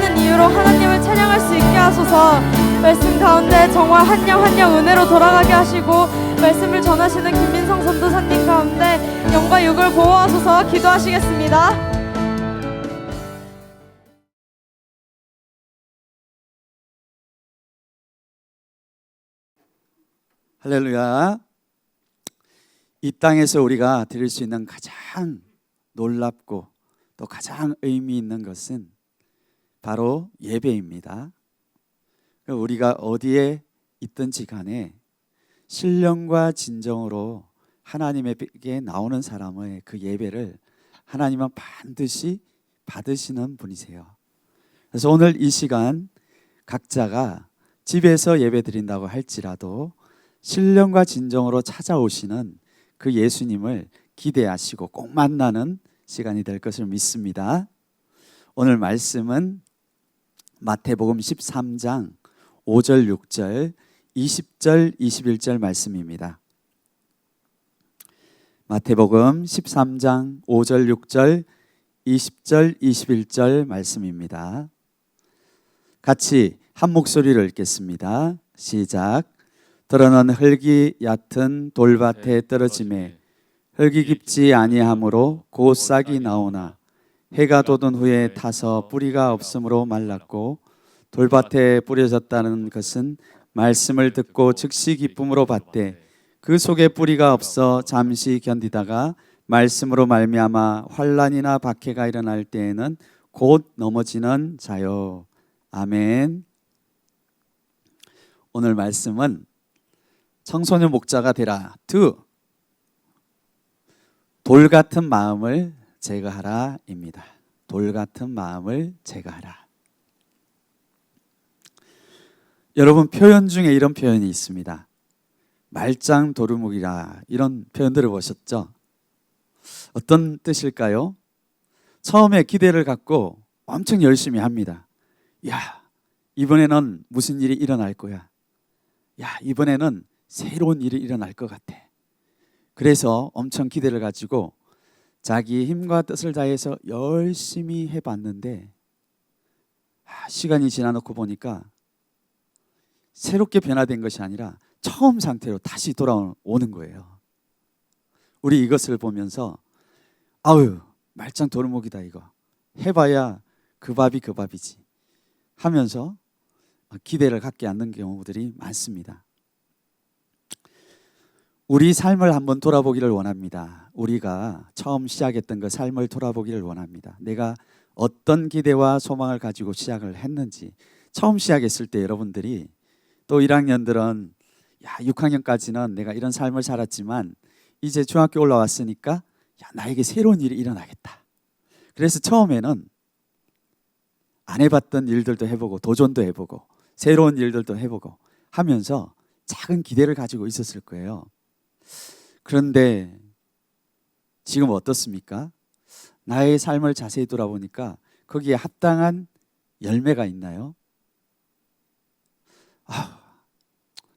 기도하는 이유로 하나님을 찬양할 수 있게 하소서. 말씀 가운데 정말 한 영 한 영 은혜로 돌아가게 하시고 말씀을 전하시는 김민성 전도사님 가운데 영과 육을 보호하소서. 기도하시겠습니다. 할렐루야. 이 땅에서 우리가 드릴 수 있는 가장 놀랍고 또 가장 의미 있는 것은 바로 예배입니다. 우리가 어디에 있든지 간에 신령과 진정으로 하나님에게 나오는 사람의 그 예배를 하나님은 반드시 받으시는 분이세요. 그래서 오늘 이 시간 각자가 집에서 예배 드린다고 할지라도 신령과 진정으로 찾아오시는 그 예수님을 기대하시고 꼭 만나는 시간이 될 것을 믿습니다. 오늘 말씀은 마태복음 13장 5절, 6절, 20절, 21절 말씀입니다. 마태복음 13장 5절, 6절, 20절, 21절 말씀입니다. 같이 한 목소리로 읽겠습니다. 시작. 들어는 흙이 얕은 돌밭에 떨어지매 흙이 깊지 아니하므로 곧 싹이 나오나 해가 돋은 후에 타서 뿌리가 없으므로 말랐고, 돌밭에 뿌려졌다는 것은 말씀을 듣고 즉시 기쁨으로 받되 그 속에 뿌리가 없어 잠시 견디다가 말씀으로 말미암아 환난이나 박해가 일어날 때에는 곧 넘어지는 자요. 아멘. 오늘 말씀은 청소년 목자가 되라 2, 돌 같은 마음을 제거하라 입니다. 돌 같은 마음을 제거하라. 여러분, 표현 중에 이런 표현이 있습니다. 말짱 도루묵이라, 이런 표현들을 보셨죠? 어떤 뜻일까요? 처음에 기대를 갖고 엄청 열심히 합니다. 야, 이번에는 무슨 일이 일어날 거야. 야, 이번에는 새로운 일이 일어날 것 같아. 그래서 엄청 기대를 가지고 자기 힘과 뜻을 다해서 열심히 해봤는데 시간이 지나놓고 보니까 새롭게 변화된 것이 아니라 처음 상태로 다시 돌아오는 거예요. 우리 이것을 보면서 아유, 말짱 도루묵이다 이거. 해봐야 그 밥이 그 밥이지 하면서 기대를 갖게 않는 경우들이 많습니다. 우리 삶을 한번 돌아보기를 원합니다. 우리가 처음 시작했던 그 삶을 돌아보기를 원합니다. 내가 어떤 기대와 소망을 가지고 시작을 했는지. 처음 시작했을 때 여러분들이, 또 1학년들은 6학년까지는 내가 이런 삶을 살았지만 이제 중학교 올라왔으니까 나에게 새로운 일이 일어나겠다. 그래서 처음에는 안 해봤던 일들도 해보고 도전도 해보고 새로운 일들도 해보고 하면서 작은 기대를 가지고 있었을 거예요. 그런데 지금 어떻습니까? 나의 삶을 자세히 돌아보니까 거기에 합당한 열매가 있나요?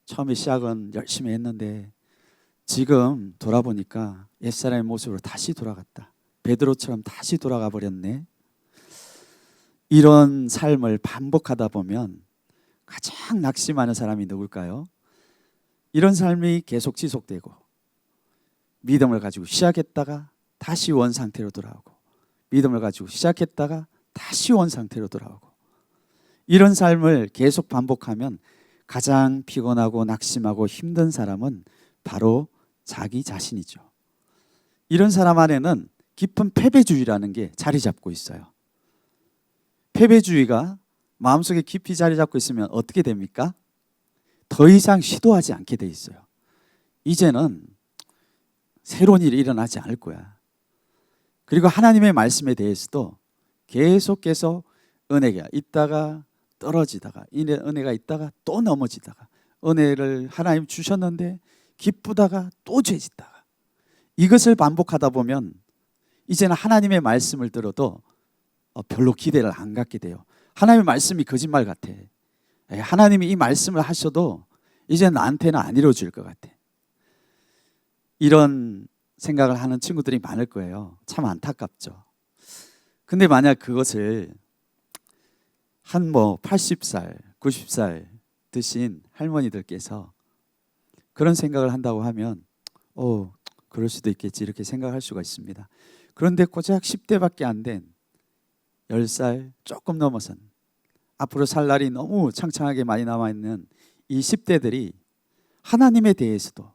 처음에 시작은 열심히 했는데 지금 돌아보니까 옛사람의 모습으로 다시 돌아갔다. 베드로처럼 다시 돌아가 버렸네. 이런 삶을 반복하다 보면 가장 낙심하는 사람이 누굴까요? 이런 삶이 계속 지속되고 믿음을 가지고 시작했다가 다시 원 상태로 돌아오고, 믿음을 가지고 시작했다가 다시 원 상태로 돌아오고, 이런 삶을 계속 반복하면 가장 피곤하고 낙심하고 힘든 사람은 바로 자기 자신이죠. 이런 사람 안에는 깊은 패배주의라는 게 자리 잡고 있어요. 패배주의가 마음속에 깊이 자리 잡고 있으면 어떻게 됩니까? 더 이상 시도하지 않게 돼 있어요. 이제는 새로운 일이 일어나지 않을 거야. 그리고 하나님의 말씀에 대해서도 계속해서 은혜가 있다가 떨어지다가, 은혜가 있다가 또 넘어지다가, 은혜를 하나님 주셨는데 기쁘다가 또 죄짓다가, 이것을 반복하다 보면 이제는 하나님의 말씀을 들어도 별로 기대를 안 갖게 돼요. 하나님의 말씀이 거짓말 같아. 하나님이 이 말씀을 하셔도 이제 나한테는 안 이루어질 것 같아. 이런 생각을 하는 친구들이 많을 거예요. 참 안타깝죠. 근데 만약 그것을 한 뭐 80살, 90살 드신 할머니들께서 그런 생각을 한다고 하면 그럴 수도 있겠지 이렇게 생각할 수가 있습니다. 그런데 고작 10대밖에 안 된 10살 조금 넘어선 앞으로 살 날이 너무 창창하게 많이 남아있는 이 10대들이 하나님에 대해서도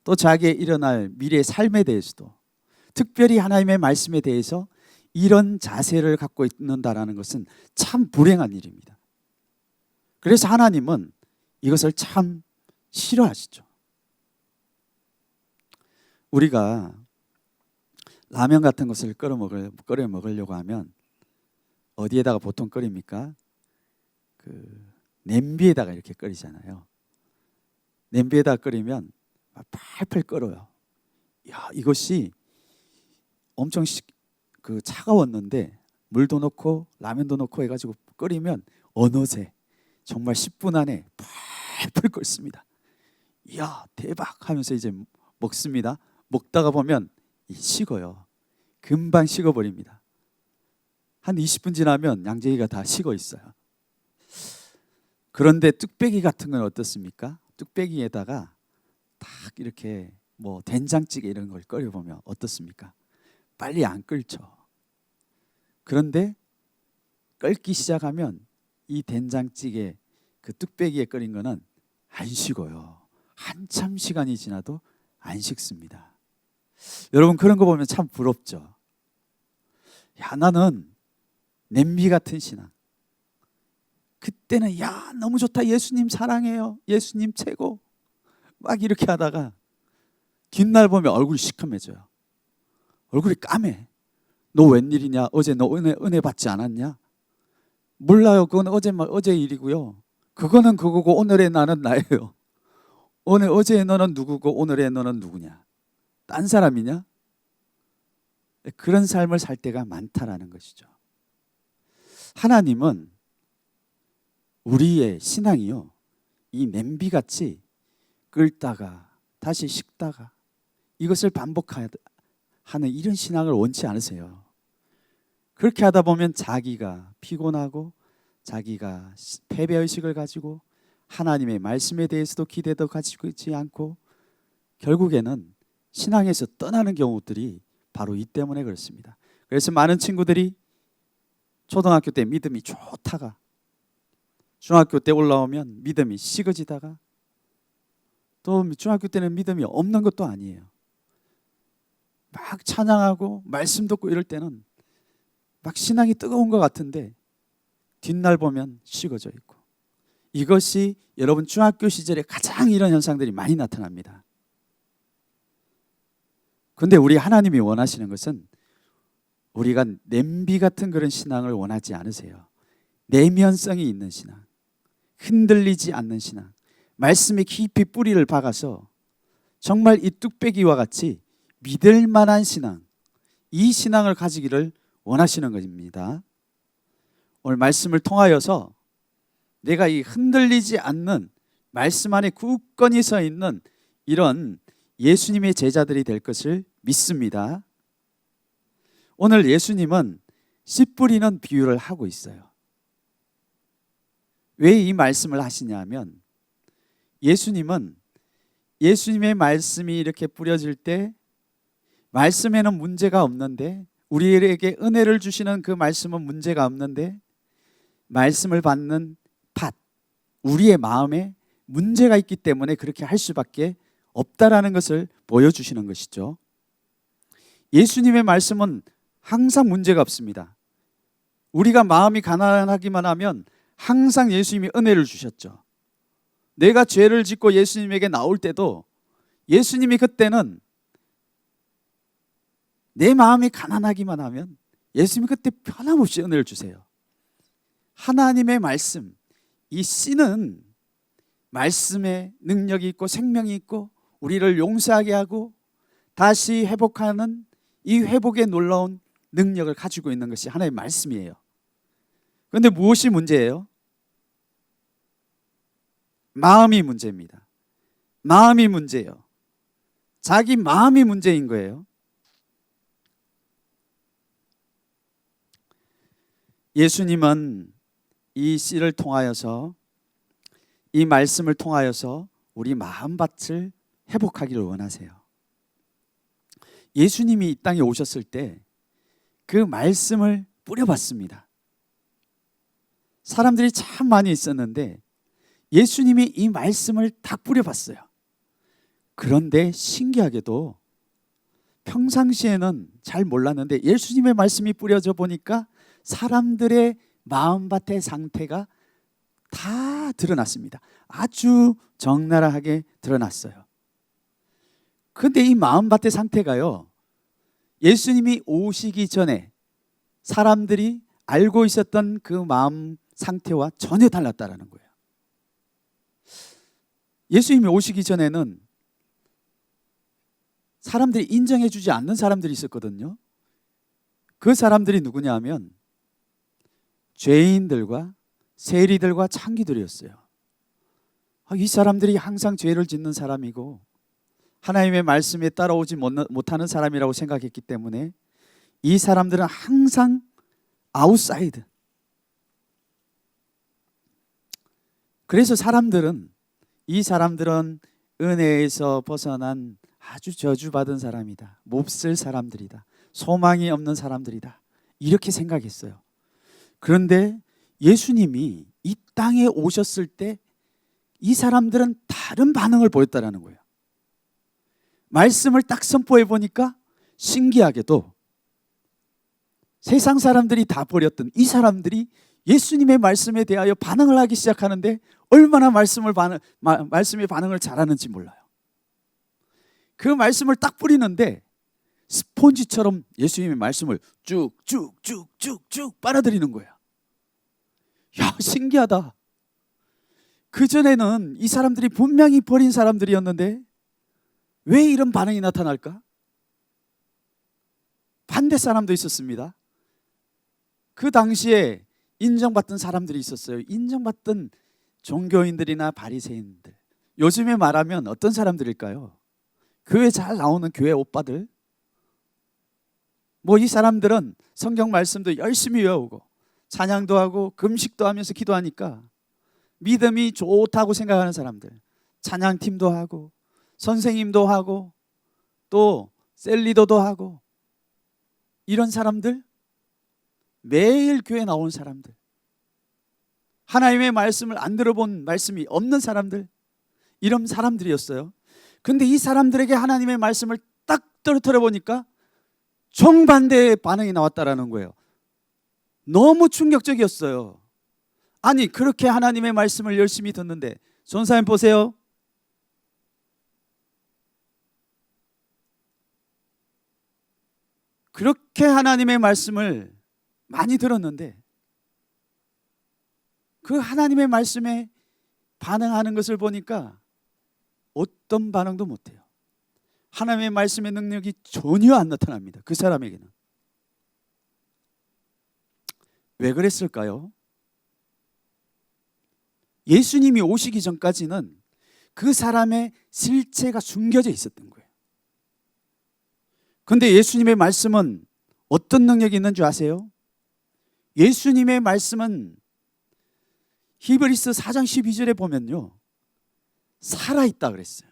또 자기의 일어날 미래의 삶에 대해서도 특별히 하나님의 말씀에 대해서 이런 자세를 갖고 있는다라는 것은 참 불행한 일입니다. 그래서 하나님은 이것을 참 싫어하시죠. 우리가 라면 같은 것을 끓여 먹으려고 하면 어디에다가 보통 끓입니까? 냄비에다가 이렇게 끓이잖아요. 냄비에다가 끓이면 팔팔 끓어요. 야, 이것이 엄청 차가웠는데 물도 넣고 라면도 넣고 해가지고 끓이면 어느새 정말 10분 안에 팔팔 끓습니다. 이야, 대박 하면서 이제 먹습니다. 먹다가 보면 식어요. 금방 식어버립니다. 한 20분 지나면 양재기가 다 식어 있어요. 그런데 뚝배기 같은 건 어떻습니까? 뚝배기에다가 딱 이렇게 뭐 된장찌개 이런 걸 끓여보면 어떻습니까? 빨리 안 끓죠. 그런데 끓기 시작하면 이 된장찌개 그 뚝배기에 끓인 거는 안 식어요. 한참 시간이 지나도 안 식습니다. 여러분 그런 거 보면 참 부럽죠. 야, 나는 냄비 같은 신앙. 그때는 야, 너무 좋다. 예수님 사랑해요. 예수님 최고. 막 이렇게 하다가 뒷날 보면 얼굴이 시커매져요. 얼굴이 까매. 너 웬일이냐? 어제 너 은혜 받지 않았냐? 몰라요. 그건 어제 일이고요. 그거는 그거고 오늘의 나는 나예요. 어제의 너는 누구고 오늘의 너는 누구냐? 딴 사람이냐? 그런 삶을 살 때가 많다라는 것이죠. 하나님은 우리의 신앙이요, 이 냄비같이 끓다가 다시 식다가 이것을 반복하는 이런 신앙을 원치 않으세요. 그렇게 하다 보면 자기가 피곤하고 자기가 패배의식을 가지고 하나님의 말씀에 대해서도 기대도 가지고 있지 않고 결국에는 신앙에서 떠나는 경우들이 바로 이 때문에 그렇습니다. 그래서 많은 친구들이 초등학교 때 믿음이 좋다가 중학교 때 올라오면 믿음이 식어지다가 또 중학교 때는 믿음이 없는 것도 아니에요. 막 찬양하고 말씀 듣고 이럴 때는 막 신앙이 뜨거운 것 같은데 뒷날 보면 식어져 있고, 이것이 여러분 중학교 시절에 가장 이런 현상들이 많이 나타납니다. 그런데 우리 하나님이 원하시는 것은 우리가 냄비 같은 그런 신앙을 원하지 않으세요. 내면성이 있는 신앙, 흔들리지 않는 신앙, 말씀에 깊이 뿌리를 박아서 정말 이 뚝배기와 같이 믿을 만한 신앙, 이 신앙을 가지기를 원하시는 것입니다. 오늘 말씀을 통하여서 내가 이 흔들리지 않는 말씀 안에 굳건히 서 있는 이런 예수님의 제자들이 될 것을 믿습니다. 오늘 예수님은 씨 뿌리는 비유를 하고 있어요. 왜 이 말씀을 하시냐면, 예수님은 예수님의 말씀이 이렇게 뿌려질 때 말씀에는 문제가 없는데, 우리에게 은혜를 주시는 그 말씀은 문제가 없는데, 말씀을 받는 밭, 우리의 마음에 문제가 있기 때문에 그렇게 할 수밖에 없다라는 것을 보여주시는 것이죠. 예수님의 말씀은 항상 문제가 없습니다. 우리가 마음이 가난하기만 하면 항상 예수님이 은혜를 주셨죠. 내가 죄를 짓고 예수님에게 나올 때도 예수님이 그때는 내 마음이 가난하기만 하면 예수님이 그때 변함없이 은혜를 주세요. 하나님의 말씀, 이 씨는 말씀에 능력이 있고 생명이 있고 우리를 용서하게 하고 다시 회복하는 이 회복의 놀라운 능력을 가지고 있는 것이 하나의 말씀이에요. 그런데 무엇이 문제예요? 마음이 문제입니다. 마음이 문제예요. 자기 마음이 문제인 거예요. 예수님은 이 씨를 통하여서, 이 말씀을 통하여서 우리 마음밭을 회복하기를 원하세요. 예수님이 이 땅에 오셨을 때 그 말씀을 뿌려봤습니다. 사람들이 참 많이 있었는데 예수님이 이 말씀을 다 뿌려봤어요. 그런데 신기하게도 평상시에는 잘 몰랐는데 예수님의 말씀이 뿌려져 보니까 사람들의 마음밭의 상태가 다 드러났습니다. 아주 적나라하게 드러났어요. 그런데 이 마음밭의 상태가요, 예수님이 오시기 전에 사람들이 알고 있었던 그 마음 상태와 전혀 달랐다라는 거예요. 예수님이 오시기 전에는 사람들이 인정해 주지 않는 사람들이 있었거든요. 그 사람들이 누구냐 하면 죄인들과 세리들과 창기들이었어요. 이 사람들이 항상 죄를 짓는 사람이고 하나님의 말씀에 따라오지 못하는 사람이라고 생각했기 때문에 이 사람들은 항상 아웃사이드. 그래서 이 사람들은 은혜에서 벗어난 아주 저주받은 사람이다, 몹쓸 사람들이다, 소망이 없는 사람들이다, 이렇게 생각했어요. 그런데 예수님이 이 땅에 오셨을 때 이 사람들은 다른 반응을 보였다는 거예요. 말씀을 딱 선포해 보니까 신기하게도 세상 사람들이 다 버렸던 이 사람들이 예수님의 말씀에 대하여 반응을 하기 시작하는데 얼마나 말씀의 반응을 잘하는지 몰라요. 그 말씀을 딱 뿌리는데 스폰지처럼 예수님의 말씀을 쭉쭉쭉쭉쭉 빨아들이는 거예요. 야, 신기하다. 그전에는 이 사람들이 분명히 버린 사람들이었는데 왜 이런 반응이 나타날까? 반대 사람도 있었습니다. 그 당시에 인정받던 사람들이 있었어요. 인정받던 종교인들이나 바리새인들. 요즘에 말하면 어떤 사람들일까요? 교회 잘 나오는 교회 오빠들. 이 사람들은 성경 말씀도 열심히 외우고 찬양도 하고 금식도 하면서 기도하니까 믿음이 좋다고 생각하는 사람들. 찬양팀도 하고 선생님도 하고 또 셀리더도 하고 이런 사람들, 매일 교회 나오는 사람들, 하나님의 말씀을 안 들어본 말씀이 없는 사람들, 이런 사람들이었어요. 근데 이 사람들에게 하나님의 말씀을 딱 떨어뜨려 보니까 정반대의 반응이 나왔다라는 거예요. 너무 충격적이었어요. 아니, 그렇게 하나님의 말씀을 열심히 듣는데, 전사님 보세요. 그렇게 하나님의 말씀을 많이 들었는데 그 하나님의 말씀에 반응하는 것을 보니까 어떤 반응도 못해요. 하나님의 말씀의 능력이 전혀 안 나타납니다. 그 사람에게는. 왜 그랬을까요? 예수님이 오시기 전까지는 그 사람의 실체가 숨겨져 있었던 거예요. 그런데 예수님의 말씀은 어떤 능력이 있는 줄 아세요? 예수님의 말씀은 히브리서 4장 12절에 보면요, 살아있다 그랬어요.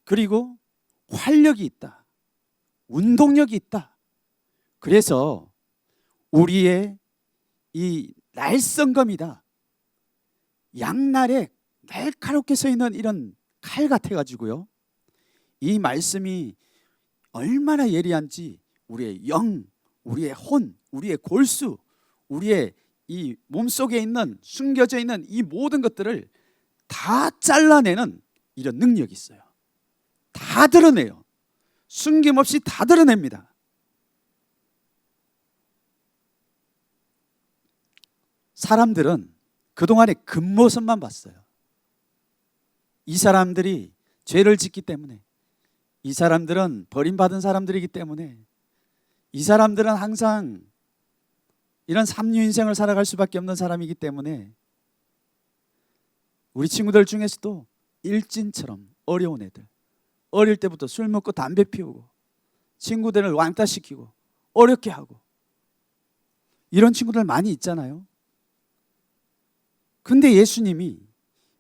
그리고 활력이 있다, 운동력이 있다. 그래서 우리의 이 날성검이다, 양날에 날카롭게 서 있는 이런 칼 같아가지고요, 이 말씀이 얼마나 예리한지 우리의 영, 우리의 혼, 우리의 골수, 우리의 이 몸속에 있는 숨겨져 있는 이 모든 것들을 다 잘라내는 이런 능력이 있어요. 다 드러내요. 숨김없이 다 드러냅니다. 사람들은 그동안의 겉모습만 봤어요. 이 사람들이 죄를 짓기 때문에, 이 사람들은 버림받은 사람들이기 때문에, 이 사람들은 항상 이런 삼류 인생을 살아갈 수밖에 없는 사람이기 때문에, 우리 친구들 중에서도 일진처럼 어려운 애들, 어릴 때부터 술 먹고 담배 피우고 친구들을 왕따시키고 어렵게 하고 이런 친구들 많이 있잖아요. 근데 예수님이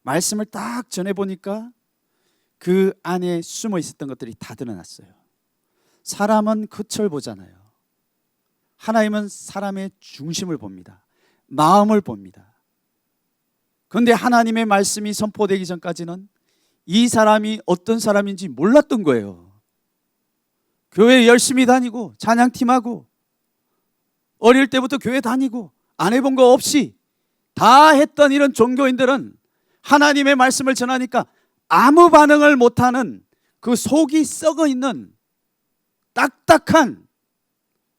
말씀을 딱 전해보니까 그 안에 숨어 있었던 것들이 다 드러났어요. 사람은 겉을 보잖아요. 하나님은 사람의 중심을 봅니다. 마음을 봅니다. 그런데 하나님의 말씀이 선포되기 전까지는 이 사람이 어떤 사람인지 몰랐던 거예요. 교회 열심히 다니고 찬양팀하고 어릴 때부터 교회 다니고 안 해본 거 없이 다 했던 이런 종교인들은 하나님의 말씀을 전하니까 아무 반응을 못하는 그 속이 썩어 있는 딱딱한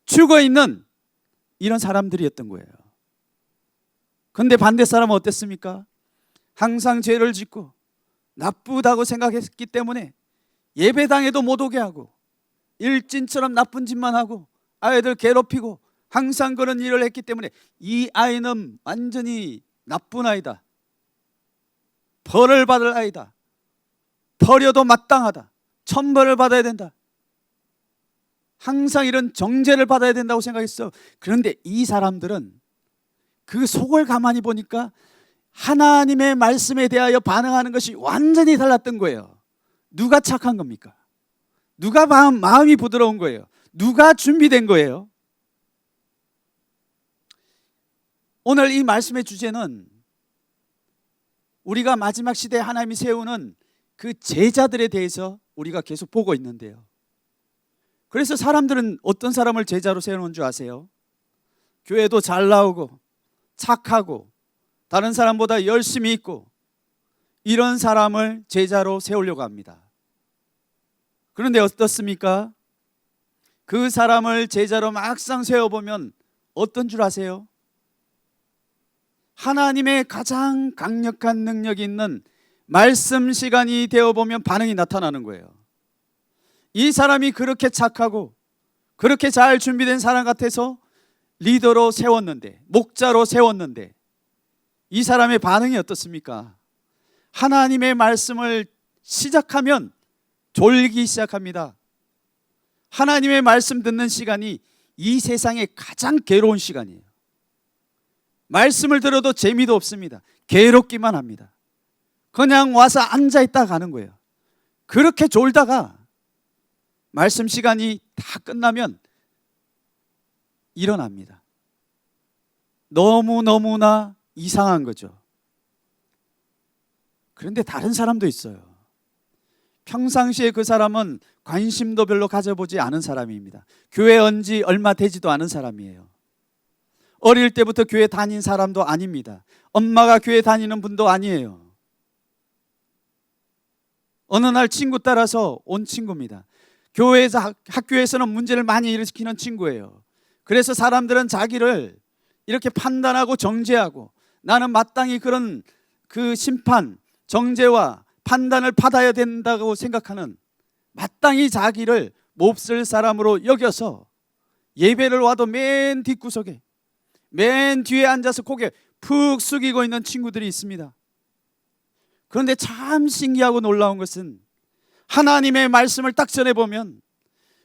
죽어 있는 이런 사람들이었던 거예요. 그런데 반대 사람은 어땠습니까? 항상 죄를 짓고 나쁘다고 생각했기 때문에 예배당에도 못 오게 하고 일진처럼 나쁜 짓만 하고 아이들 괴롭히고 항상 그런 일을 했기 때문에 이 아이는 완전히 나쁜 아이다, 벌을 받을 아이다, 버려도 마땅하다, 천벌을 받아야 된다, 항상 이런 정죄를 받아야 된다고 생각했어요. 그런데 이 사람들은 그 속을 가만히 보니까 하나님의 말씀에 대하여 반응하는 것이 완전히 달랐던 거예요. 누가 착한 겁니까? 누가 마음이 부드러운 거예요? 누가 준비된 거예요? 오늘 이 말씀의 주제는 우리가 마지막 시대에 하나님이 세우는 그 제자들에 대해서 우리가 계속 보고 있는데요. 그래서 사람들은 어떤 사람을 제자로 세우는 줄 아세요? 교회도 잘 나오고 착하고 다른 사람보다 열심히 있고 이런 사람을 제자로 세우려고 합니다. 그런데 어떻습니까? 그 사람을 제자로 막상 세워보면 어떤 줄 아세요? 하나님의 가장 강력한 능력이 있는 말씀 시간이 되어보면 반응이 나타나는 거예요. 이 사람이 그렇게 착하고 그렇게 잘 준비된 사람 같아서 리더로 세웠는데, 목자로 세웠는데 이 사람의 반응이 어떻습니까? 하나님의 말씀을 시작하면 졸기 시작합니다. 하나님의 말씀 듣는 시간이 이 세상에 가장 괴로운 시간이에요. 말씀을 들어도 재미도 없습니다. 괴롭기만 합니다. 그냥 와서 앉아있다 가는 거예요. 그렇게 졸다가 말씀 시간이 다 끝나면 일어납니다. 너무나 이상한 거죠. 그런데 다른 사람도 있어요. 평상시에 그 사람은 관심도 별로 가져보지 않은 사람입니다. 교회 온 지 얼마 되지도 않은 사람이에요. 어릴 때부터 교회 다닌 사람도 아닙니다. 엄마가 교회 다니는 분도 아니에요. 어느 날 친구 따라서 온 친구입니다. 교회에서, 학교에서는 문제를 많이 일으키는 친구예요. 그래서 사람들은 자기를 이렇게 판단하고 정죄하고 나는 마땅히 그런 그 심판, 정죄와 판단을 받아야 된다고 생각하는, 마땅히 자기를 몹쓸 사람으로 여겨서 예배를 와도 맨 뒷구석에 맨 뒤에 앉아서 고개 푹 숙이고 있는 친구들이 있습니다. 그런데 참 신기하고 놀라운 것은 하나님의 말씀을 딱 전해보면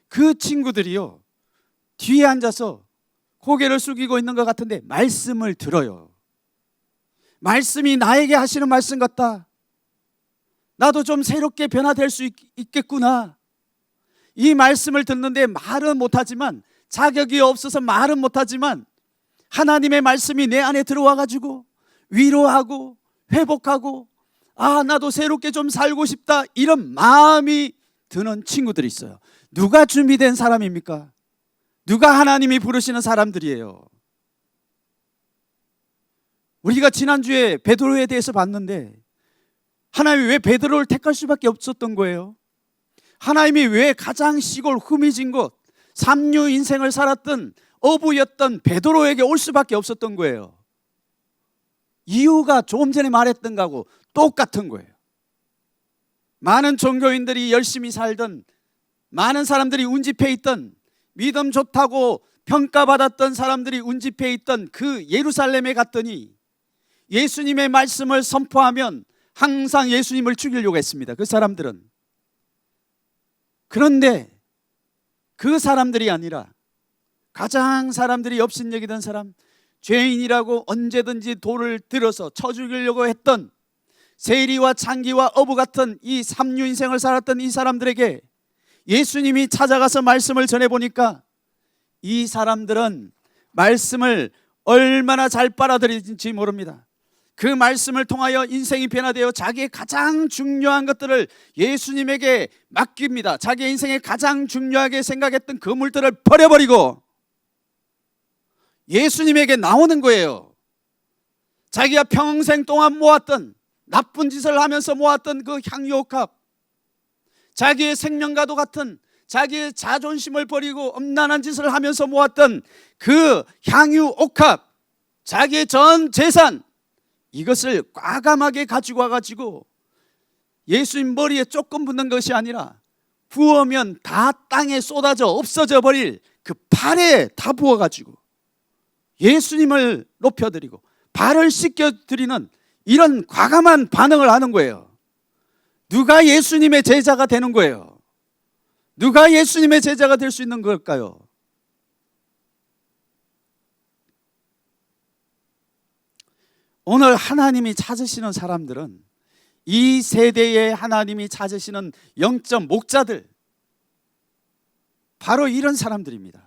그 친구들이요, 뒤에 앉아서 고개를 숙이고 있는 것 같은데 말씀을 들어요. 말씀이 나에게 하시는 말씀 같다. 나도 좀 새롭게 변화될 수 있겠구나. 이 말씀을 듣는데 말은 못하지만, 자격이 없어서 말은 못하지만 하나님의 말씀이 내 안에 들어와 가지고 위로하고 회복하고, 아, 나도 새롭게 좀 살고 싶다, 이런 마음이 드는 친구들이 있어요. 누가 준비된 사람입니까? 누가 하나님이 부르시는 사람들이에요. 우리가 지난주에 베드로에 대해서 봤는데 하나님이 왜 베드로를 택할 수밖에 없었던 거예요? 하나님이 왜 가장 시골 흠이진 곳, 삼류 인생을 살았던 어부였던 베드로에게 올 수밖에 없었던 거예요? 이유가 조금 전에 말했던 거하고 똑같은 거예요. 많은 종교인들이 열심히 살던, 많은 사람들이 운집해 있던, 믿음 좋다고 평가받았던 사람들이 운집해 있던 그 예루살렘에 갔더니 예수님의 말씀을 선포하면 항상 예수님을 죽이려고 했습니다. 그 사람들은. 그런데 그 사람들이 아니라 가장 사람들이 업신여기던 사람, 죄인이라고 언제든지 돌을 들어서 쳐 죽이려고 했던 세리와 창기와 어부 같은 이 삼류 인생을 살았던 이 사람들에게 예수님이 찾아가서 말씀을 전해보니까 이 사람들은 말씀을 얼마나 잘 빨아들인지 모릅니다. 그 말씀을 통하여 인생이 변화되어 자기의 가장 중요한 것들을 예수님에게 맡깁니다. 자기의 인생에 가장 중요하게 생각했던 그 물들을 버려버리고 예수님에게 나오는 거예요. 자기가 평생 동안 모았던, 나쁜 짓을 하면서 모았던 그 향유옥합, 자기의 생명과도 같은 자기의 자존심을 버리고 음란한 짓을 하면서 모았던 그 향유옥합, 자기의 전 재산, 이것을 과감하게 가지고 와가지고 예수님 머리에 조금 붙는 것이 아니라 부으면 다 땅에 쏟아져 없어져 버릴 그 발에 다 부어가지고 예수님을 높여드리고 발을 씻겨드리는 이런 과감한 반응을 하는 거예요. 누가 예수님의 제자가 되는 거예요? 누가 예수님의 제자가 될 수 있는 걸까요? 오늘 하나님이 찾으시는 사람들은 이 세대에 하나님이 찾으시는 영적 목자들, 바로 이런 사람들입니다.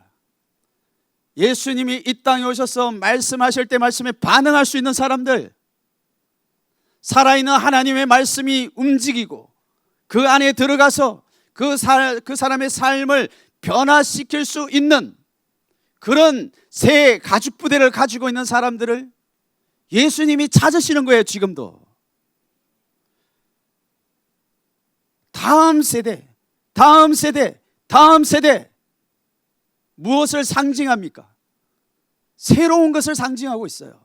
예수님이 이 땅에 오셔서 말씀하실 때 말씀에 반응할 수 있는 사람들, 살아있는 하나님의 말씀이 움직이고 그 안에 들어가서 그 사람의 삶을 변화시킬 수 있는 그런 새 가죽 부대를 가지고 있는 사람들을 예수님이 찾으시는 거예요. 지금도 다음 세대, 다음 세대, 다음 세대, 무엇을 상징합니까? 새로운 것을 상징하고 있어요.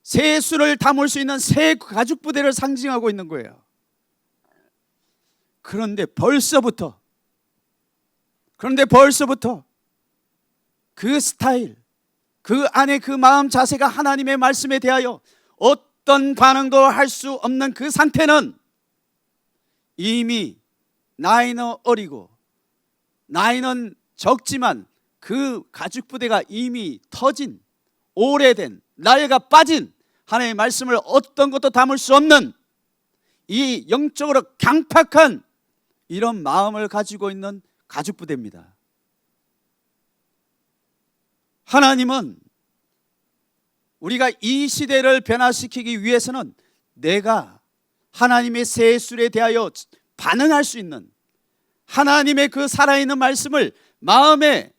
새 수를 담을 수 있는 새 가죽 부대를 상징하고 있는 거예요. 그런데 벌써부터 그 스타일, 그 안에 그 마음 자세가 하나님의 말씀에 대하여 어떤 반응도 할 수 없는 그 상태는 이미 나이는 어리고 나이는 적지만 그 가죽 부대가 이미 터진, 오래된, 낡아 빠진 하나님의 말씀을 어떤 것도 담을 수 없는 이 영적으로 강팍한 이런 마음을 가지고 있는 가죽 부대입니다. 하나님은 우리가 이 시대를 변화시키기 위해서는 내가 하나님의 새 술에 대하여 반응할 수 있는, 하나님의 그 살아있는 말씀을 마음에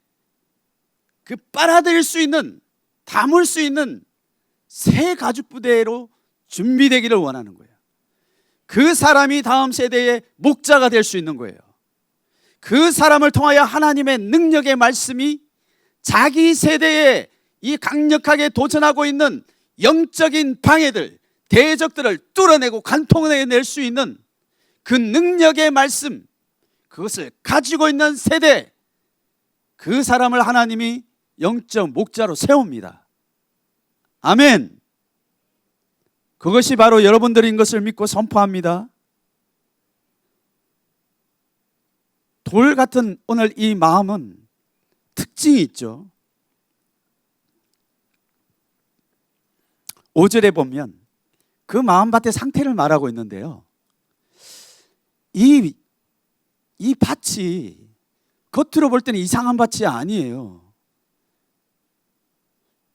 그 빨아들일 수 있는, 담을 수 있는 새 가죽 부대로 준비되기를 원하는 거예요. 그 사람이 다음 세대의 목자가 될 수 있는 거예요. 그 사람을 통하여 하나님의 능력의 말씀이 자기 세대에 이 강력하게 도전하고 있는 영적인 방해들, 대적들을 뚫어내고 관통해낼 수 있는 그 능력의 말씀, 그것을 가지고 있는 세대, 그 사람을 하나님이 영적 목자로 세웁니다. 아멘. 그것이 바로 여러분들인 것을 믿고 선포합니다. 돌 같은 오늘 이 마음은 특징이 있죠. 5절에 보면 그 마음밭의 상태를 말하고 있는데요, 이 밭이 겉으로 볼 때는 이상한 밭이 아니에요.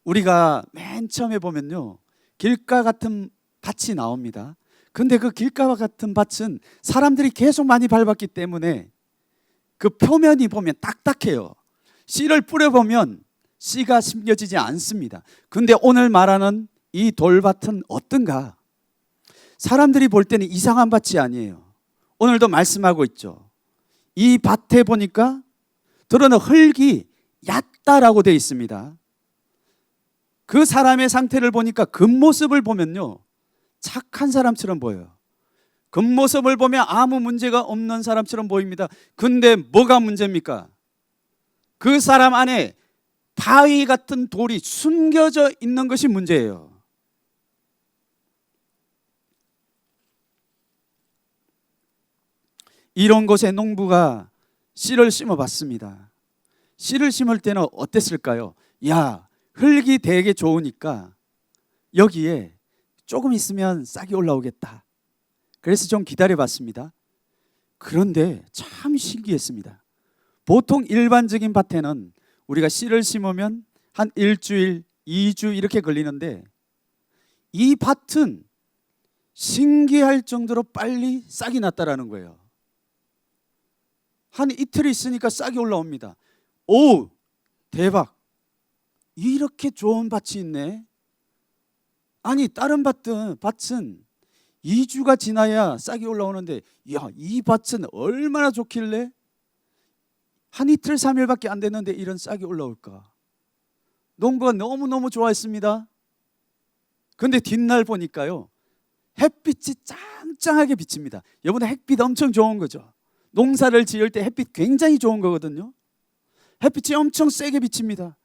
우리가 맨 처음에 보면요, 길가 같은 밭이 나옵니다. 근데 그 길가와 같은 밭은 사람들이 계속 많이 밟았기 때문에 그 표면이 보면 딱딱해요. 씨를 뿌려보면 씨가 심겨지지 않습니다. 근데 오늘 말하는 이 돌밭은 어떤가? 사람들이 볼 때는 이상한 밭이 아니에요. 오늘도 말씀하고 있죠. 이 밭에 보니까 들어는 흙이 얕다라고 되어 있습니다. 그 사람의 상태를 보니까 겉모습을 보면요, 착한 사람처럼 보여요. 겉모습을 보면 아무 문제가 없는 사람처럼 보입니다. 근데 뭐가 문제입니까? 그 사람 안에 바위 같은 돌이 숨겨져 있는 것이 문제예요. 이런 곳에 농부가 씨를 심어봤습니다. 씨를 심을 때는 어땠을까요? 야, 흙이 되게 좋으니까 여기에 조금 있으면 싹이 올라오겠다. 그래서 좀 기다려봤습니다. 그런데 참 신기했습니다. 보통 일반적인 밭에는 우리가 씨를 심으면 한 일주일, 2주 이렇게 걸리는데 이 밭은 신기할 정도로 빨리 싹이 났다라는 거예요. 한 이틀 있으니까 싹이 올라옵니다. 오, 대박. 이렇게 좋은 밭이 있네. 아니 다른 밭은 2주가 지나야 싹이 올라오는데 야, 이 밭은 얼마나 좋길래 한 이틀 3일밖에 안 됐는데 이런 싹이 올라올까. 농부가 너무너무 좋아했습니다. 근데 뒷날 보니까요, 햇빛이 짱짱하게 비칩니다. 여러분, 햇빛 엄청 좋은 거죠. 농사를 지을 때 햇빛 굉장히 좋은 거거든요. 햇빛이 엄청 세게 비칩니다.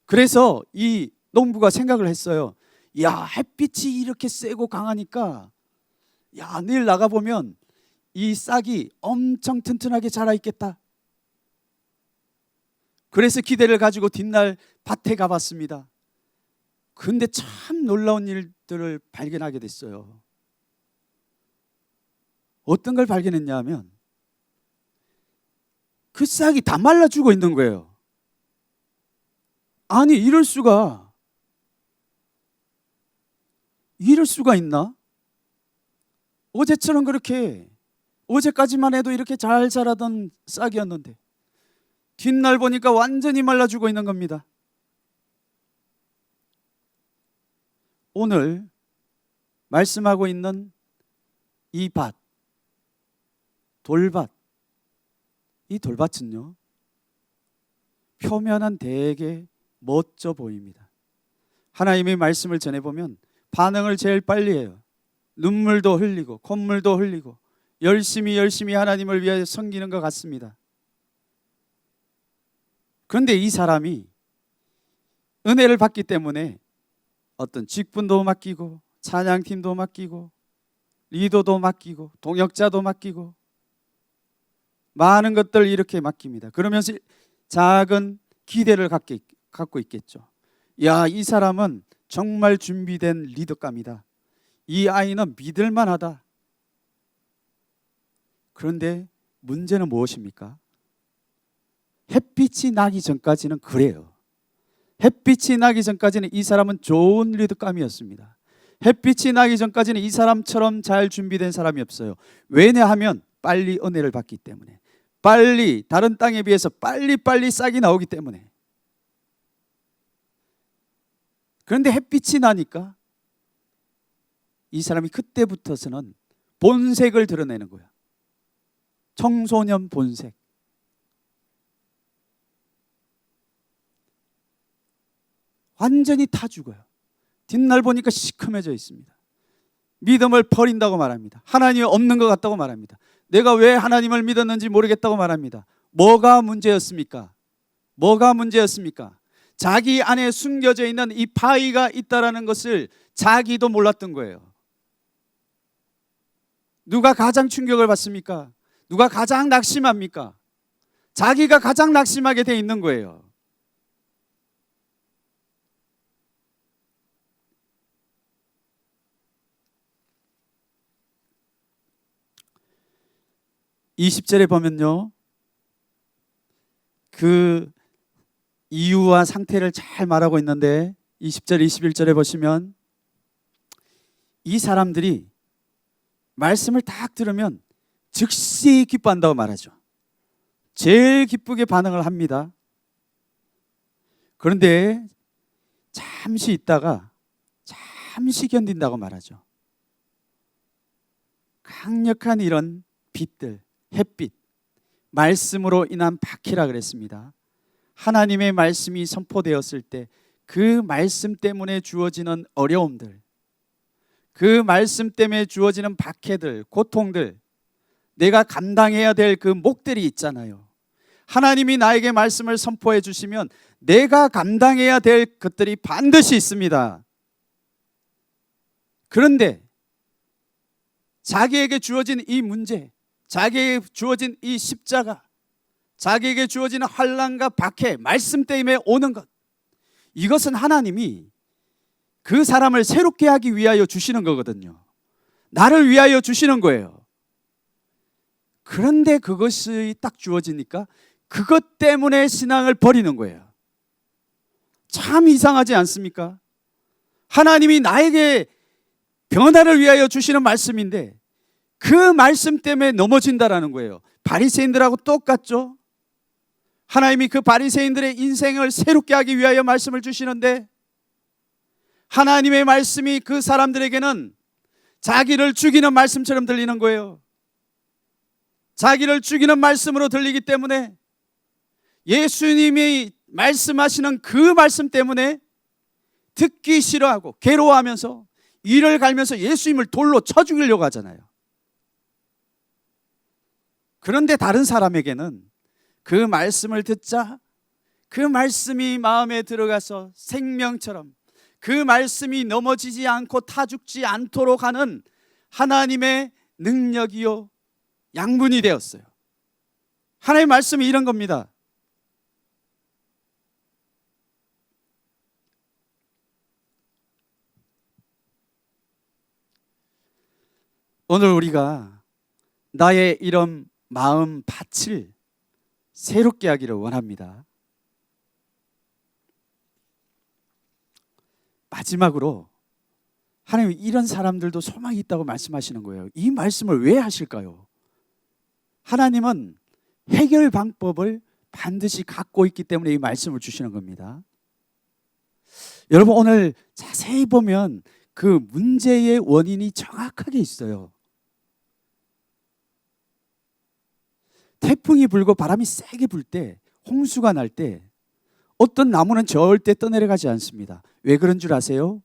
그래서 이 농부가 생각을 했어요. 야, 햇빛이 이렇게 세고 강하니까 야, 내일 나가보면 이 싹이 엄청 튼튼하게 자라 있겠다. 그래서 기대를 가지고 뒷날 밭에 가봤습니다. 근데 참 놀라운 일들을 발견하게 됐어요. 어떤 걸 발견했냐 하면 그 싹이 다 말라 죽어 있는 거예요. 아니, 이럴 수가 있나? 어제처럼 그렇게, 어제까지만 해도 이렇게 잘 자라던 싹이었는데 뒷날 보니까 완전히 말라 죽어 있는 겁니다. 오늘 말씀하고 있는 이 밭, 돌밭, 이 돌밭은요, 표면은 되게 멋져 보입니다. 하나님의 말씀을 전해보면 반응을 제일 빨리 해요. 눈물도 흘리고 콧물도 흘리고 열심히 하나님을 위하여 섬기는 것 같습니다. 그런데 이 사람이 은혜를 받기 때문에 어떤 직분도 맡기고 찬양팀도 맡기고 리더도 맡기고 동역자도 맡기고 많은 것들 이렇게 맡깁니다. 그러면서 작은 기대를 갖고 있겠죠. 야, 이 사람은 정말 준비된 리더감이다. 이 아이는 믿을만하다. 그런데 문제는 무엇입니까? 햇빛이 나기 전까지는 그래요. 햇빛이 나기 전까지는 이 사람은 좋은 리더감이었습니다. 햇빛이 나기 전까지는 이 사람처럼 잘 준비된 사람이 없어요. 왜냐하면 빨리 은혜를 받기 때문에, 빨리 다른 땅에 비해서 빨리 싹이 나오기 때문에. 그런데 햇빛이 나니까 이 사람이 그때부터서는 본색을 드러내는 거야. 청소년 본색. 완전히 타 죽어요. 뒷날 보니까 시커매져 있습니다. 믿음을 버린다고 말합니다. 하나님이 없는 것 같다고 말합니다. 내가 왜 하나님을 믿었는지 모르겠다고 말합니다. 뭐가 문제였습니까? 뭐가 문제였습니까? 자기 안에 숨겨져 있는 이 바위가 있다라는 것을 자기도 몰랐던 거예요. 누가 가장 충격을 받습니까? 누가 가장 낙심합니까? 자기가 가장 낙심하게 돼 있는 거예요. (20절에) 보면요, 그 이유와 상태를 잘 말하고 있는데 20절, 21절에 보시면 이 사람들이 말씀을 딱 들으면 즉시 기뻐한다고 말하죠. 제일 기쁘게 반응을 합니다. 그런데 잠시 있다가 잠시 견딘다고 말하죠. 강력한 이런 빛들, 햇빛, 말씀으로 인한 박해라 그랬습니다. 하나님의 말씀이 선포되었을 때 그 말씀 때문에 주어지는 어려움들, 그 말씀 때문에 주어지는 박해들, 고통들, 내가 감당해야 될 그 몫들이 있잖아요. 하나님이 나에게 말씀을 선포해 주시면 내가 감당해야 될 것들이 반드시 있습니다. 그런데 자기에게 주어진 이 문제, 자기에게 주어진 이 십자가, 자기에게 주어지는 환난과 박해, 말씀 때문에 오는 것, 이것은 하나님이 그 사람을 새롭게 하기 위하여 주시는 거거든요. 나를 위하여 주시는 거예요. 그런데 그것이 딱 주어지니까 그것 때문에 신앙을 버리는 거예요. 참 이상하지 않습니까? 하나님이 나에게 변화를 위하여 주시는 말씀인데 그 말씀 때문에 넘어진다라는 거예요. 바리새인들하고 똑같죠? 하나님이 그 바리새인들의 인생을 새롭게 하기 위하여 말씀을 주시는데 하나님의 말씀이 그 사람들에게는 자기를 죽이는 말씀처럼 들리는 거예요. 자기를 죽이는 말씀으로 들리기 때문에 예수님이 말씀하시는 그 말씀 때문에 듣기 싫어하고 괴로워하면서 이를 갈면서 예수님을 돌로 쳐 죽이려고 하잖아요. 그런데 다른 사람에게는 그 말씀을 듣자 그 말씀이 마음에 들어가서 생명처럼 그 말씀이 넘어지지 않고 타 죽지 않도록 하는 하나님의 능력이요 양분이 되었어요. 하나님의 말씀이 이런 겁니다. 오늘 우리가 나의 이런 마음 밭을 새롭게 하기를 원합니다. 마지막으로 하나님이 이런 사람들도 소망이 있다고 말씀하시는 거예요. 이 말씀을 왜 하실까요? 하나님은 해결 방법을 반드시 갖고 있기 때문에 이 말씀을 주시는 겁니다. 여러분 오늘 자세히 보면 그 문제의 원인이 정확하게 있어요. 태풍이 불고 바람이 세게 불 때, 홍수가 날 때 어떤 나무는 절대 떠내려가지 않습니다. 왜 그런 줄 아세요?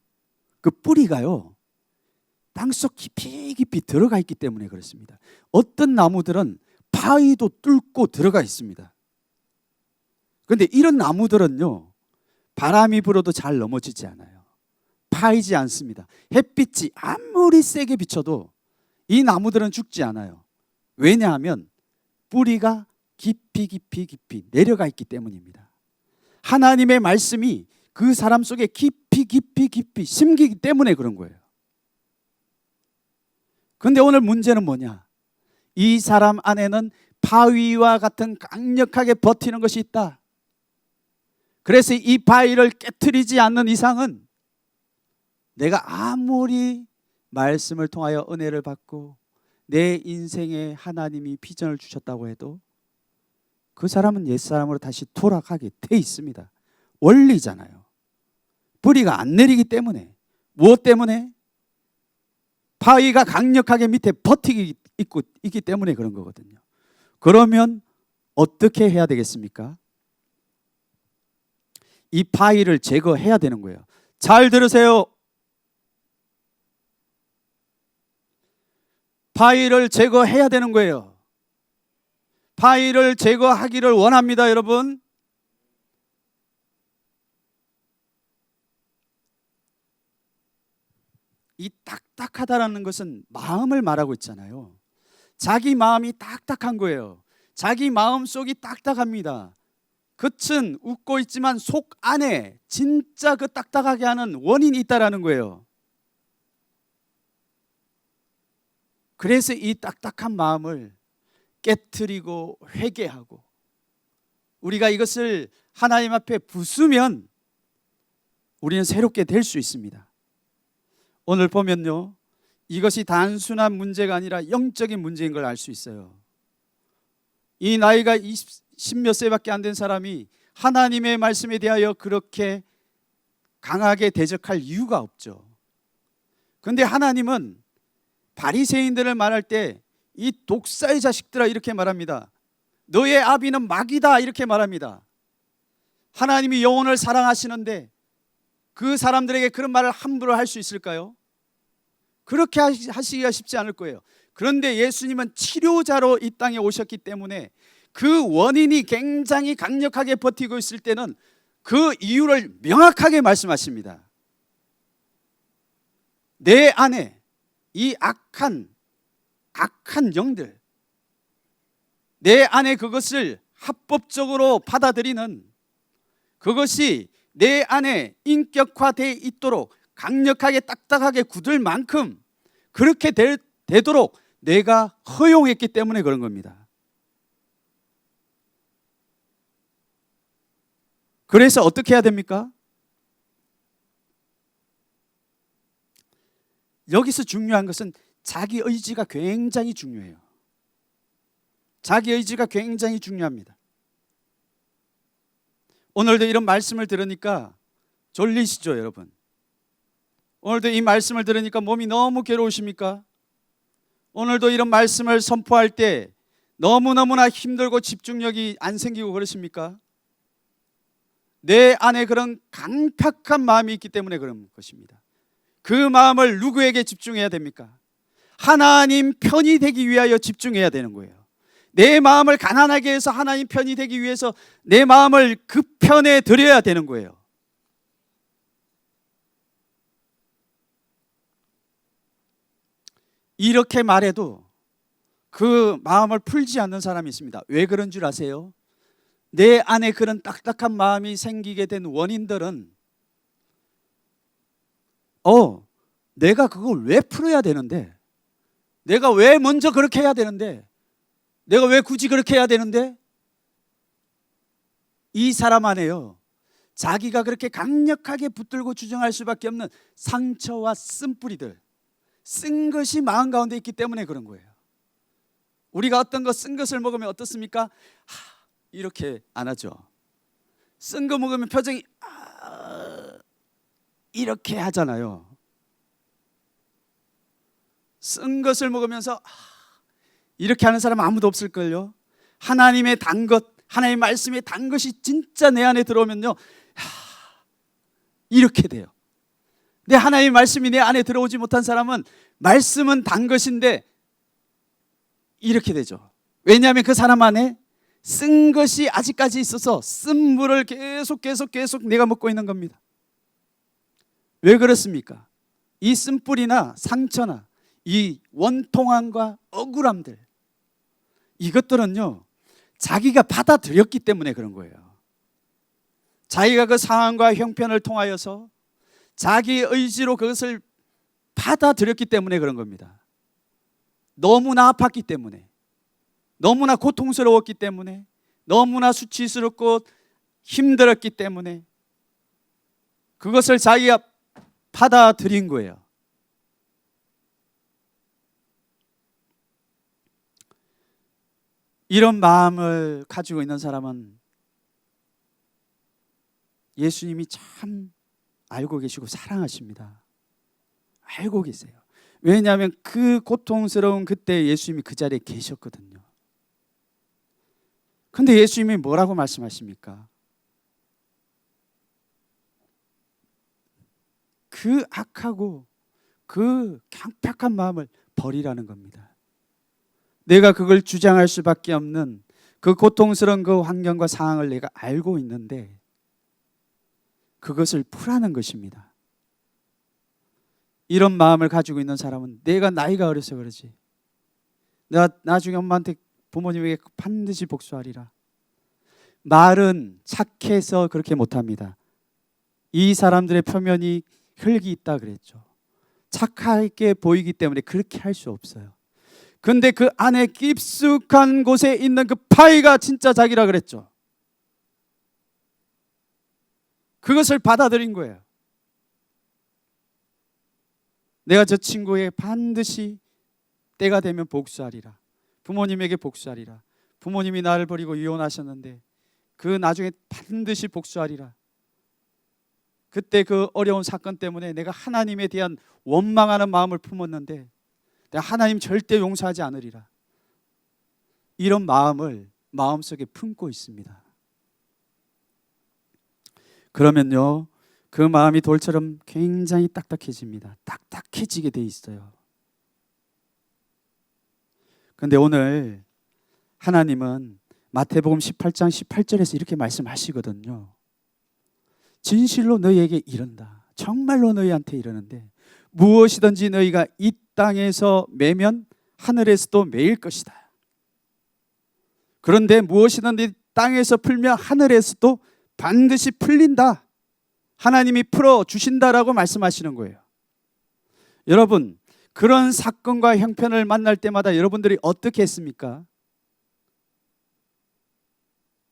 그 뿌리가요 땅속 깊이 깊이 들어가 있기 때문에 그렇습니다. 어떤 나무들은 바위도 뚫고 들어가 있습니다. 그런데 이런 나무들은요 바람이 불어도 잘 넘어지지 않아요. 파이지 않습니다. 햇빛이 아무리 세게 비쳐도 이 나무들은 죽지 않아요. 왜냐하면 뿌리가 깊이 내려가 있기 때문입니다. 하나님의 말씀이 그 사람 속에 깊이 심기기 때문에 그런 거예요. 그런데 오늘 문제는 뭐냐? 이 사람 안에는 바위와 같은 강력하게 버티는 것이 있다. 그래서 이 바위를 깨트리지 않는 이상은 내가 아무리 말씀을 통하여 은혜를 받고 내 인생에 하나님이 비전을 주셨다고 해도 그 사람은 옛사람으로 다시 돌아가게 돼 있습니다. 원리잖아요. 뿌리가 안 내리기 때문에. 무엇 때문에? 바위가 강력하게 밑에 버티기 있기 때문에 그런 거거든요. 그러면 어떻게 해야 되겠습니까? 이 바위를 제거해야 되는 거예요. 잘 들으세요. 바위를 제거해야 되는 거예요. 바위를 제거하기를 원합니다, 여러분. 이 딱딱하다라는 것은 마음을 말하고 있잖아요. 자기 마음이 딱딱한 거예요. 자기 마음속이 딱딱합니다. 겉은 웃고 있지만 속 안에 진짜 그 딱딱하게 하는 원인이 있다라는 거예요. 그래서 이 딱딱한 마음을 깨트리고 회개하고 우리가 이것을 하나님 앞에 부수면 우리는 새롭게 될 수 있습니다. 오늘 보면요, 이것이 단순한 문제가 아니라 영적인 문제인 걸 알 수 있어요. 이 나이가 20몇 세밖에 안 된 사람이 하나님의 말씀에 대하여 그렇게 강하게 대적할 이유가 없죠. 그런데 하나님은 바리새인들을 말할 때 이 독사의 자식들아 이렇게 말합니다. 너의 아비는 마귀다 이렇게 말합니다. 하나님이 영혼을 사랑하시는데 그 사람들에게 그런 말을 함부로 할 수 있을까요? 그렇게 하시기가 쉽지 않을 거예요. 그런데 예수님은 치료자로 이 땅에 오셨기 때문에 그 원인이 굉장히 강력하게 버티고 있을 때는 그 이유를 명확하게 말씀하십니다. 내 안에 이 악한 영들, 내 안에 그것을 합법적으로 받아들이는, 그것이 내 안에 인격화되어 있도록 강력하게 딱딱하게 굳을 만큼 그렇게 되도록 내가 허용했기 때문에 그런 겁니다. 그래서 어떻게 해야 됩니까? 여기서 중요한 것은 자기 의지가 굉장히 중요해요. 자기 의지가 굉장히 중요합니다. 오늘도 이런 말씀을 들으니까 졸리시죠, 여러분? 오늘도 이 말씀을 들으니까 몸이 너무 괴로우십니까? 오늘도 이런 말씀을 선포할 때 너무너무나 힘들고 집중력이 안 생기고 그러십니까? 내 안에 그런 강팍한 마음이 있기 때문에 그런 것입니다. 그 마음을 누구에게 집중해야 됩니까? 하나님 편이 되기 위하여 집중해야 되는 거예요. 내 마음을 가난하게 해서 하나님 편이 되기 위해서 내 마음을 그 편에 드려야 되는 거예요. 이렇게 말해도 그 마음을 풀지 않는 사람이 있습니다. 왜 그런 줄 아세요? 내 안에 그런 딱딱한 마음이 생기게 된 원인들은 내가 그걸 왜 풀어야 되는데? 내가 왜 먼저 그렇게 해야 되는데? 내가 왜 굳이 그렇게 해야 되는데? 이 사람 안에요, 자기가 그렇게 강력하게 붙들고 주장할 수밖에 없는 상처와 쓴뿌리들, 쓴 것이 마음 가운데 있기 때문에 그런 거예요. 우리가 어떤 거 쓴 것을 먹으면 어떻습니까? 이렇게 안 하죠. 쓴 거 먹으면 표정이 이렇게 하잖아요. 쓴 것을 먹으면서 이렇게 하는 사람은 아무도 없을걸요. 하나님의 단 것, 하나님의 말씀의 단 것이 진짜 내 안에 들어오면요, 이렇게 돼요. 내 하나님의 말씀이 내 안에 들어오지 못한 사람은 말씀은 단 것인데 이렇게 되죠. 왜냐하면 그 사람 안에 쓴 것이 아직까지 있어서 쓴 물을 계속 내가 먹고 있는 겁니다. 왜 그렇습니까? 이 쓴뿌리나 상처나 이 원통함과 억울함들, 이것들은요, 자기가 받아들였기 때문에 그런 거예요. 자기가 그 상황과 형편을 통하여서 자기 의지로 그것을 받아들였기 때문에 그런 겁니다. 너무나 아팠기 때문에, 너무나 고통스러웠기 때문에, 너무나 수치스럽고 힘들었기 때문에 그것을 자기가 받아들인 거예요. 이런 마음을 가지고 있는 사람은 예수님이 참 알고 계시고 사랑하십니다. 알고 계세요. 왜냐하면 그 고통스러운 그때 예수님이 그 자리에 계셨거든요. 근데 예수님이 뭐라고 말씀하십니까? 그 악하고 그 강팍한 마음을 버리라는 겁니다. 내가 그걸 주장할 수밖에 없는 그 고통스러운 그 환경과 상황을 내가 알고 있는데 그것을 풀라는 것입니다. 이런 마음을 가지고 있는 사람은 내가 나이가 어려서 그러지, 내가 나중에 엄마한테 부모님에게 반드시 복수하리라. 말은 착해서 그렇게 못합니다. 이 사람들의 표면이 흙이 있다 그랬죠. 착하게 보이기 때문에 그렇게 할 수 없어요. 근데 그 안에 깊숙한 곳에 있는 그 파이가 진짜 자기라 그랬죠. 그것을 받아들인 거예요. 내가 저 친구에게 반드시 때가 되면 복수하리라. 부모님에게 복수하리라. 부모님이 나를 버리고 이혼하셨는데 그 나중에 반드시 복수하리라. 그때 그 어려운 사건 때문에 내가 하나님에 대한 원망하는 마음을 품었는데 내가 하나님 절대 용서하지 않으리라. 이런 마음을 마음속에 품고 있습니다. 그러면요, 그 마음이 돌처럼 굉장히 딱딱해집니다. 딱딱해지게 돼 있어요. 그런데 오늘 하나님은 마태복음 18장 18절에서 이렇게 말씀하시거든요. 진실로 너희에게 이른다. 정말로 너희한테 이르는데 무엇이든지 너희가 이 땅에서 매면 하늘에서도 매일 것이다. 그런데 무엇이든지 땅에서 풀면 하늘에서도 반드시 풀린다. 하나님이 풀어주신다라고 말씀하시는 거예요. 여러분, 그런 사건과 형편을 만날 때마다 여러분들이 어떻게 했습니까?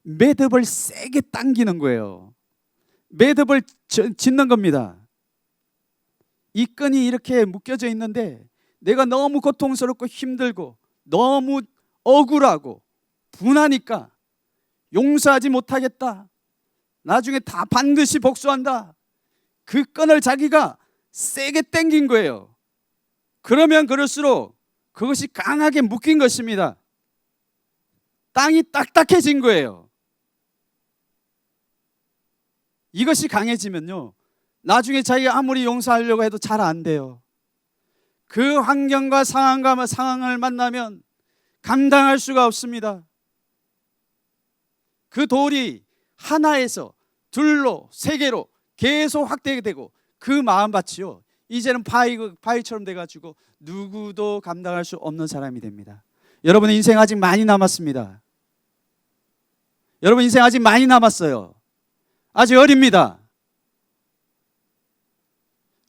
매듭을 세게 당기는 거예요. 매듭을 짓는 겁니다. 이 끈이 이렇게 묶여져 있는데 내가 너무 고통스럽고 힘들고 너무 억울하고 분하니까 용서하지 못하겠다, 나중에 다 반드시 복수한다, 그 끈을 자기가 세게 당긴 거예요. 그러면 그럴수록 그것이 강하게 묶인 것입니다. 땅이 딱딱해진 거예요. 이것이 강해지면요, 나중에 자기가 아무리 용서하려고 해도 잘 안 돼요. 그 환경과 상황을 만나면 감당할 수가 없습니다. 그 돌이 하나에서 둘로 세 개로 계속 확대가 되고 그 마음밭이요, 이제는 바위처럼 돼가지고 누구도 감당할 수 없는 사람이 됩니다. 여러분 인생 아직 많이 남았습니다. 여러분 인생 아직 많이 남았어요. 아직 어립니다.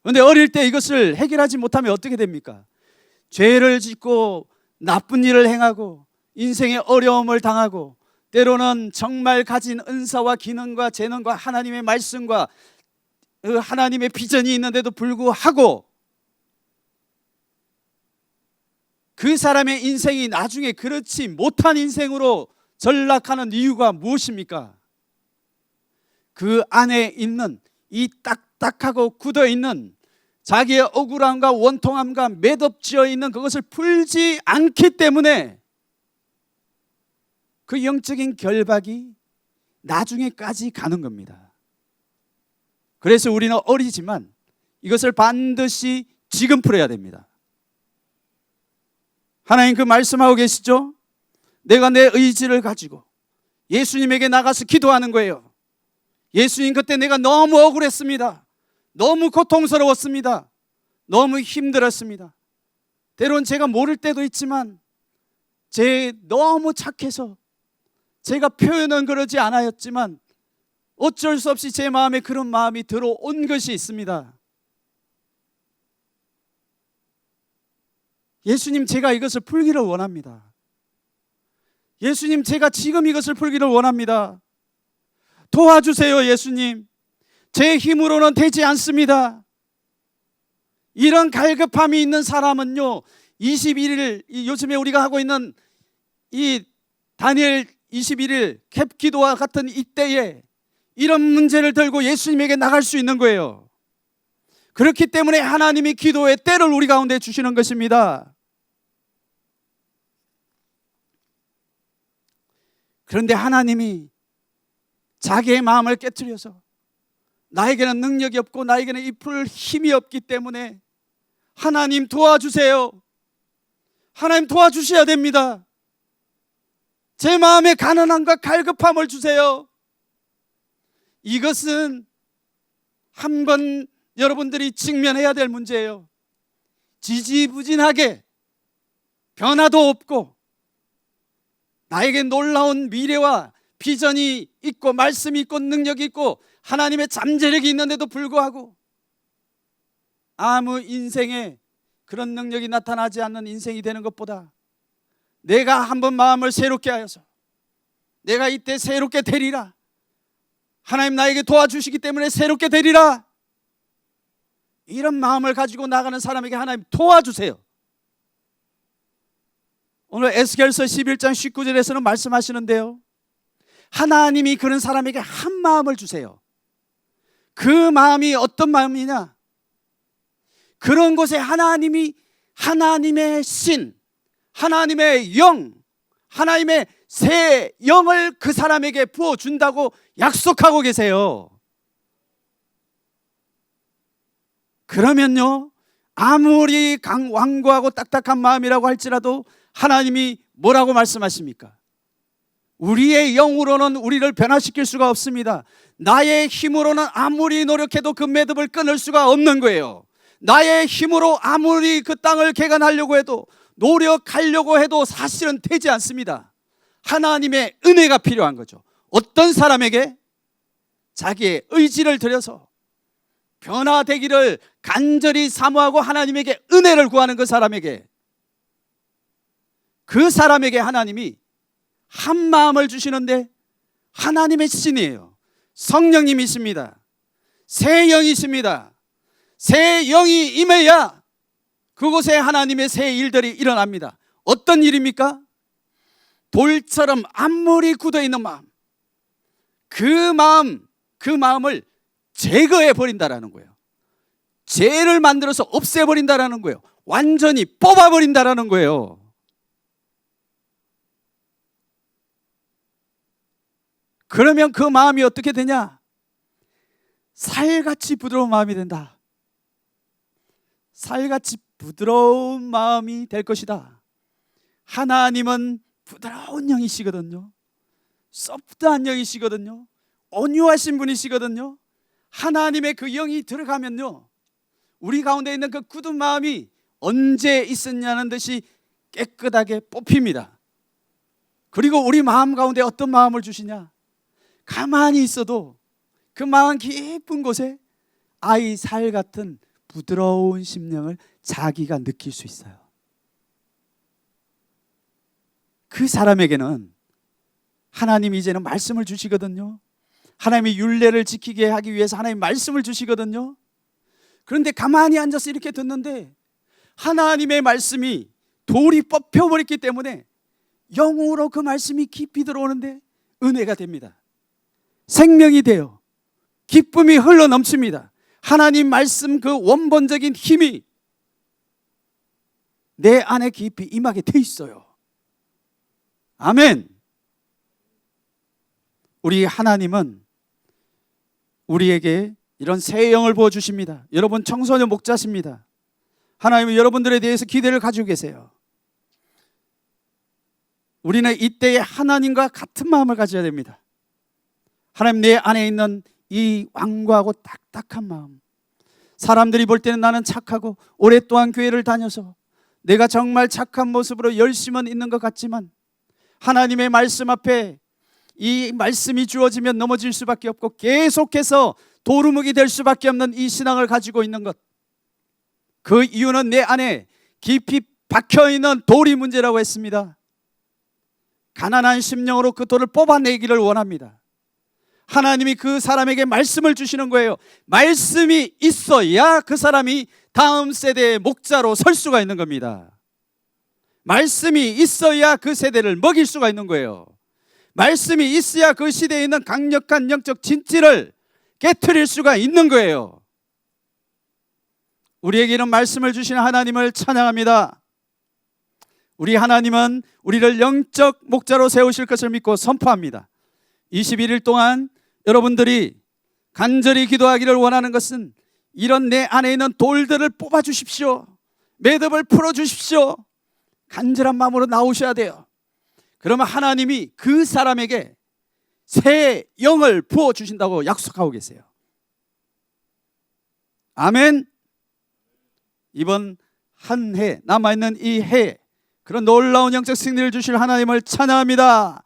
그런데 어릴 때 이것을 해결하지 못하면 어떻게 됩니까? 죄를 짓고 나쁜 일을 행하고 인생의 어려움을 당하고 때로는 정말 가진 은사와 기능과 재능과 하나님의 말씀과 하나님의 비전이 있는데도 불구하고 그 사람의 인생이 나중에 그렇지 못한 인생으로 전락하는 이유가 무엇입니까? 그 안에 있는 이 딱딱하고 굳어있는 자기의 억울함과 원통함과 매듭지어 있는 그것을 풀지 않기 때문에 그 영적인 결박이 나중에까지 가는 겁니다. 그래서 우리는 어리지만 이것을 반드시 지금 풀어야 됩니다. 하나님 그 말씀하고 계시죠? 내가 내 의지를 가지고 예수님에게 나가서 기도하는 거예요. 예수님, 그때 내가 너무 억울했습니다. 너무 고통스러웠습니다. 너무 힘들었습니다. 때론 제가 모를 때도 있지만 너무 착해서 제가 표현은 그러지 않았지만 어쩔 수 없이 제 마음에 그런 마음이 들어온 것이 있습니다. 예수님, 제가 이것을 풀기를 원합니다. 예수님, 제가 지금 이것을 풀기를 원합니다. 도와주세요, 예수님. 제 힘으로는 되지 않습니다. 이런 갈급함이 있는 사람은요, 21일 요즘에 우리가 하고 있는 이 다니엘 21일 캡기도와 같은 이때에 이런 문제를 들고 예수님에게 나갈 수 있는 거예요. 그렇기 때문에 하나님이 기도의 때를 우리 가운데 주시는 것입니다. 그런데 하나님이 자기의 마음을 깨트려서 나에게는 능력이 없고 나에게는 이 풀 힘이 없기 때문에 하나님 도와주세요. 하나님 도와주셔야 됩니다. 제 마음의 가난함과 갈급함을 주세요. 이것은 한번 여러분들이 직면해야 될 문제예요. 지지부진하게 변화도 없고 나에게 놀라운 미래와 비전이 있고 말씀이 있고 능력이 있고 하나님의 잠재력이 있는데도 불구하고 아무 인생에 그런 능력이 나타나지 않는 인생이 되는 것보다 내가 한번 마음을 새롭게 하여서 내가 이때 새롭게 되리라, 하나님 나에게 도와주시기 때문에 새롭게 되리라, 이런 마음을 가지고 나가는 사람에게 하나님 도와주세요. 오늘 에스겔서 11장 19절에서는 말씀하시는데요, 하나님이 그런 사람에게 한 마음을 주세요. 그 마음이 어떤 마음이냐? 그런 곳에 하나님이 하나님의 신, 하나님의 영, 하나님의 새 영을 그 사람에게 부어준다고 약속하고 계세요. 그러면요, 아무리 완고하고 딱딱한 마음이라고 할지라도 하나님이 뭐라고 말씀하십니까? 우리의 영으로는 우리를 변화시킬 수가 없습니다. 나의 힘으로는 아무리 노력해도 그 매듭을 끊을 수가 없는 거예요. 나의 힘으로 아무리 그 땅을 개간하려고 해도 노력하려고 해도 사실은 되지 않습니다. 하나님의 은혜가 필요한 거죠. 어떤 사람에게? 자기의 의지를 들여서 변화되기를 간절히 사모하고 하나님에게 은혜를 구하는 그 사람에게 하나님이 한 마음을 주시는데 하나님의 신이에요. 성령님이십니다. 새 영이십니다. 새 영이 임해야 그곳에 하나님의 새 일들이 일어납니다. 어떤 일입니까? 돌처럼 아무리 굳어있는 마음, 그 마음을 제거해 버린다라는 거예요. 죄를 만들어서 없애버린다라는 거예요. 완전히 뽑아버린다라는 거예요. 그러면 그 마음이 어떻게 되냐? 살같이 부드러운 마음이 된다. 살같이 부드러운 마음이 될 것이다. 하나님은 부드러운 영이시거든요. 소프트한 영이시거든요. 온유하신 분이시거든요. 하나님의 그 영이 들어가면요, 우리 가운데 있는 그 굳은 마음이 언제 있었냐는 듯이 깨끗하게 뽑힙니다. 그리고 우리 마음 가운데 어떤 마음을 주시냐? 가만히 있어도 그 마음 깊은 곳에 아이 살 같은 부드러운 심령을 자기가 느낄 수 있어요. 그 사람에게는 하나님이 이제는 말씀을 주시거든요. 하나님의 율례를 지키게 하기 위해서 하나님 말씀을 주시거든요. 그런데 가만히 앉아서 이렇게 듣는데 하나님의 말씀이 돌이 뽑혀버렸기 때문에 영으로 그 말씀이 깊이 들어오는데 은혜가 됩니다. 생명이 돼요. 기쁨이 흘러넘칩니다. 하나님 말씀 그 원본적인 힘이 내 안에 깊이 임하게 돼 있어요. 아멘. 우리 하나님은 우리에게 이런 새 영을 부어주십니다. 여러분 청소년 목자십니다. 하나님은 여러분들에 대해서 기대를 가지고 계세요. 우리는 이때에 하나님과 같은 마음을 가져야 됩니다. 하나님, 내 안에 있는 이 완고하고 딱딱한 마음, 사람들이 볼 때는 나는 착하고 오랫동안 교회를 다녀서 내가 정말 착한 모습으로 열심은 있는 것 같지만 하나님의 말씀 앞에 이 말씀이 주어지면 넘어질 수밖에 없고 계속해서 도루묵이 될 수밖에 없는 이 신앙을 가지고 있는 것, 그 이유는 내 안에 깊이 박혀있는 돌이 문제라고 했습니다. 가난한 심령으로 그 돌을 뽑아내기를 원합니다. 하나님이 그 사람에게 말씀을 주시는 거예요. 말씀이 있어야 그 사람이 다음 세대의 목자로 설 수가 있는 겁니다. 말씀이 있어야 그 세대를 먹일 수가 있는 거예요. 말씀이 있어야 그 시대에 있는 강력한 영적 진치를 깨트릴 수가 있는 거예요. 우리에게는 말씀을 주신 하나님을 찬양합니다. 우리 하나님은 우리를 영적 목자로 세우실 것을 믿고 선포합니다. 21일 동안 여러분들이 간절히 기도하기를 원하는 것은 이런 내 안에 있는 돌들을 뽑아주십시오. 매듭을 풀어주십시오. 간절한 마음으로 나오셔야 돼요. 그러면 하나님이 그 사람에게 새 영을 부어주신다고 약속하고 계세요. 아멘. 이번 한 해, 남아있는 이 해, 그런 놀라운 영적 승리를 주실 하나님을 찬양합니다.